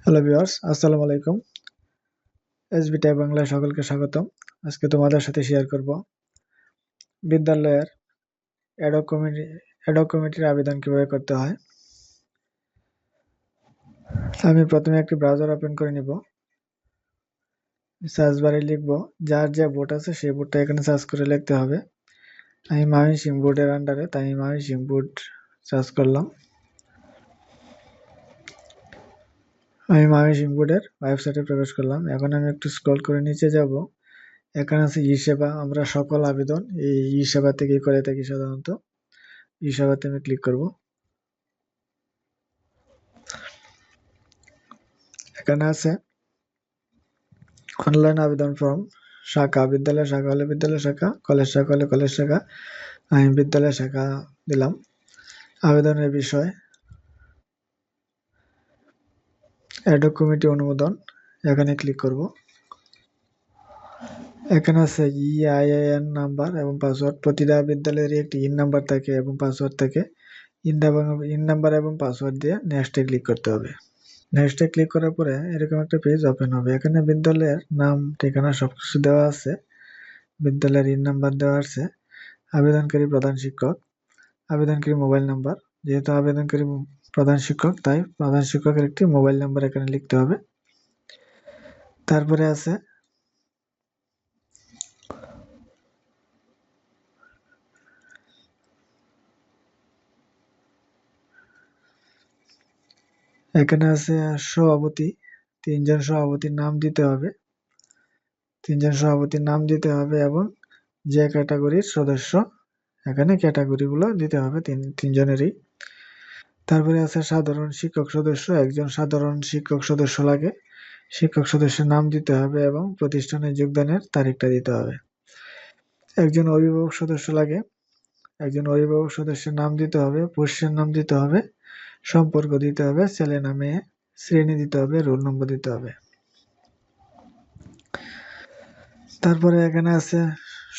Hello viewers, আসসালামু আলাইকুম। এসবিটাই বাংলায় সকলকে স্বাগতম। আজকে তোমাদের সাথে শেয়ার করব বিদ্যালয়ের অ্যাডহক কমিটির আবেদন কিভাবে করতে হয়। আমি প্রথমে একটি ব্রাউজার ওপেন করে নিব। সার্চ বারে লিখব যার যে বোর্ড আছে সেই বোর্ডটা এখানে সার্চ করে লিখতে হবে। আমি ময়মনসিংহ বোর্ডের আন্ডারে, তাই আমি ময়মনসিংহ বোর্ড সার্চ করলাম। আমি ময়মনসিংহ বোর্ডের ওয়েবসাইটে প্রবেশ করলাম। এখন আমি একটু স্ক্রল করে নিচে যাব। এখানে আছে ই সেবা। আমরা সকল আবেদন এই ই সেবা থেকেই করে থাকি সাধারণত। ই সেবাতে আমি ক্লিক করব। এখানে আছে অনলাইন আবেদন ফর্ম, শাখা, বিদ্যালয় শাখা হলে বিদ্যালয় শাখা, কলেজ শাখা হলে কলেজ শাখা। আমি বিদ্যালয় শাখা দিলাম। আবেদনের বিষয়, অ্যাডহক কমিটি অনুমোদন, এখানে ক্লিক করব। এখানে আছে ইআইএন নাম্বার এবং পাসওয়ার্ড। প্রতিটা বিদ্যালয়েরই একটি ইন নাম্বার থাকে এবং পাসওয়ার্ড থাকে। ইন নাম্বার এবং পাসওয়ার্ড দিয়ে নেক্সটে ক্লিক করতে হবে। নেক্সটে ক্লিক করার পরে এরকম একটা পেজ ওপেন হবে। এখানে বিদ্যালয়ের নাম, ঠিকানা সবকিছু দেওয়া আছে। বিদ্যালয়ের ইন নাম্বার দেওয়া আছে। আবেদনকারী প্রধান শিক্ষক, আবেদনকারী মোবাইল নাম্বার। যেহেতু আবেদনকারী প্রধান শিক্ষক, তাই প্রধান শিক্ষকের একটি মোবাইল নাম্বার এখানে লিখতে হবে। তারপরে আছে এখানে আছে সভাপতি, তিনজন সভাপতির নাম দিতে হবে। এবং যে ক্যাটাগরির সদস্য, এখানে ক্যাটাগরিগুলো দিতে হবে তিনজনেরই। তারপরে আছে সাধারণ শিক্ষক সদস্য, একজন সাধারণ শিক্ষক সদস্য লাগে। শিক্ষক সদস্যের নাম দিতে হবে এবং প্রতিষ্ঠানে যোগদানের তারিখটা দিতে হবে। একজন অভিভাবক সদস্য লাগে। একজন অভিভাবক সদস্যের নাম দিতে হবে, পোষ্যের নাম দিতে হবে, সম্পর্ক দিতে হবে, ছেলে না মেয়ে, শ্রেণী দিতে হবে, রোল নম্বর দিতে হবে। তারপরে এখানে আছে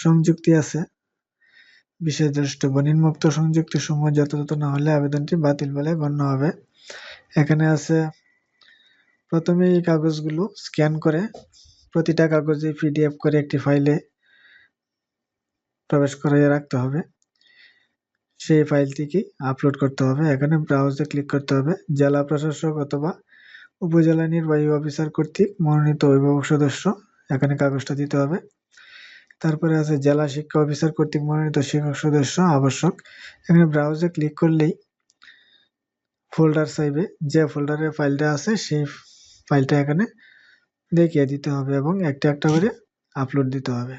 সংযুক্তি আছে। বিশেষ দ্রষ্টব্য, নিম্নোক্ত সংযুক্তি সমূহ যথাযথ না হলে আবেদনটি বাতিল বলে গণ্য হবে। এখানে আছে প্রথমে এই কাগজগুলো স্ক্যান করে প্রতিটা কাগজে পিডিএফ করে একটি ফাইলে প্রবেশ করিয়ে রাখতে হবে। সেই ফাইলটিকে আপলোড করতে হবে। এখানে ব্রাউজে ক্লিক করতে হবে। জেলা প্রশাসক অথবা উপজেলা নির্বাহী অফিসার কর্তৃক মনোনীত অভিভাবক সদস্য, এখানে কাগজটা দিতে হবে। তারপরে আছে জেলা শিক্ষা অফিসার কর্তৃক মনোনীত শিক্ষক সদস্য আবশ্যক। এখানে ব্রাউজে ক্লিক করলেই ফোল্ডার চাইবে, যে ফোল্ডারে ফাইলটা আছে সেই ফাইলটা এখানে দেখিয়ে দিতে হবে এবং একটা একটা করে আপলোড দিতে হবে।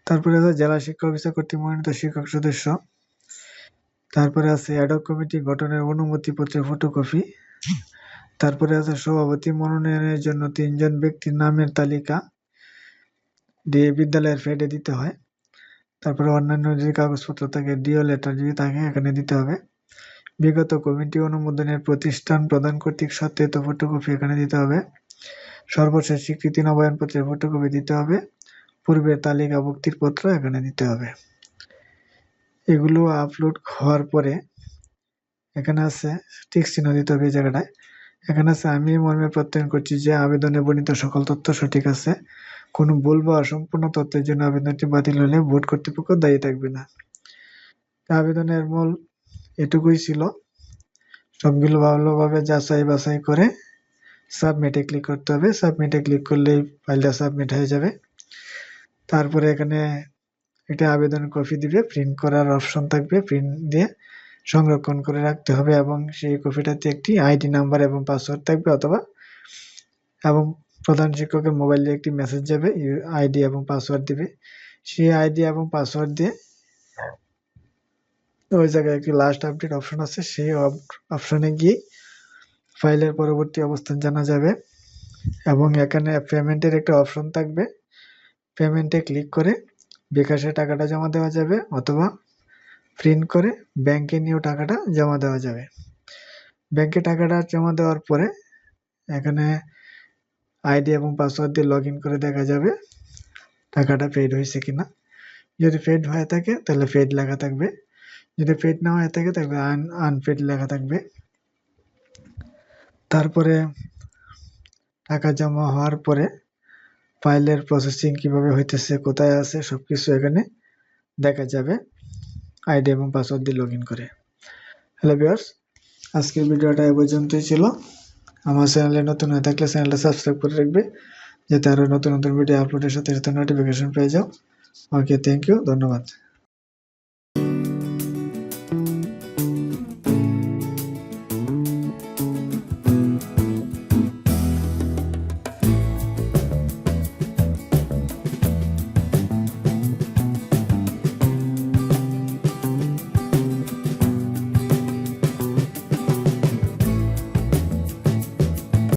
তারপরে আছে জেলা শিক্ষা অফিসার কর্তৃক মনোনীত শিক্ষক সদস্য। তারপরে আছে অ্যাডহক কমিটি গঠনের অনুমতিপত্রের ফটোকপি। তারপরে আছে সভাপতি মনোনয়নের জন্য ৩ জন ব্যক্তির নামের তালিকা দিয়ে বিদ্যালয়ের ফেডে দিতে হয়। তারপরে অন্যান্য যে কাগজপত্র থাকে, ডিও লেটার যদি থাকে এখানে দিতে হবে। বিগত কমিটি অনুমোদনের প্রতিষ্ঠান প্রদান কর্তৃক সত্যায়িত ফটোকপি এখানে দিতে হবে। সর্বশেষ স্বীকৃতি নবায়নপত্রের ফটোকপি দিতে হবে। পূর্বের তালিকাভুক্তির পত্র এখানে দিতে হবে। এগুলো আপলোড হওয়ার পরে এখানে আছে টিক চিহ্ন দিতে হবে এই জায়গাটায়। এখানে আছে আমি মর্মে প্রত্যয়ন করছি যে আবেদনে বর্ণিত সকল তথ্য সঠিক আছে। কোনো ভুল বা অসম্পূর্ণ তথ্যের জন্য আবেদনটি বাতিল হলে বোর্ড কর্তৃপক্ষ দায়ী থাকবে না। আবেদনের মূল এটুকুই ছিল। সবগুলো ভালোভাবে যাচাই বাছাই করে সাবমিটে ক্লিক করতে হবে। সাবমিটে ক্লিক করলেই ফাইলটা সাবমিট হয়ে যাবে। তারপরে এখানে এটা আবেদন কপি দিবে, প্রিন্ট করার অপশন থাকবে, প্রিন্ট দিয়ে সংরক্ষণ করে রাখতে হবে এবং সেই কপিটাতে একটি আইডি নাম্বার এবং পাসওয়ার্ড থাকবে এবং প্রধান শিক্ষকের মোবাইলে একটি মেসেজ যাবে, আইডি এবং পাসওয়ার্ড দিবে। সেই আইডি এবং পাসওয়ার্ড দিয়ে ওই জায়গায় একটি লাস্ট আপডেট অপশন আছে, সেই অপশনে গিয়ে ফাইলের পরবর্তী অবস্থান জানা যাবে এবং এখানে পেমেন্টের একটা অপশন থাকবে। পেমেন্টে ক্লিক করে বিকাশে টাকাটা জমা দেওয়া যাবে অথবা প্রিন্ট করে ব্যাংকে নিয়েও টাকাটা জমা দেওয়া যাবে। ব্যাংকে টাকাটা জমা দেওয়ার পরে এখানে আইডি এবং পাসওয়ার্ড দিয়ে লগ ইন করে দেখা যাবে টাকাটা পেইড হয়েছে কিনা। যদি পেইড হয়ে থাকে তাহলে পেইড লেখা থাকবে, যদি পেড না হয়ে থাকে তাহলে আনপেড লেখা থাকবে। তারপরে টাকা জমা হওয়ার পরে ফাইলের প্রসেসিং কিভাবে হইতেছে, কোথায় আছে, সবকিছু এখানে দেখা যাবে আইডি এবং পাসওয়ার্ড দিয়ে লগ ইন করে। হ্যালো ভিউয়ার্স, আজকের ভিডিওটা এ পর্যন্তই ছিল। আমার চ্যানেলে নতুন হয়ে থাকলে চ্যানেলটা সাবস্ক্রাইব করে রাখবে, যাতে আরও নতুন নতুন ভিডিও আপলোডের সাথে সাথে নোটিফিকেশন পেয়ে যাও। ওকে, থ্যাংক ইউ, ধন্যবাদ।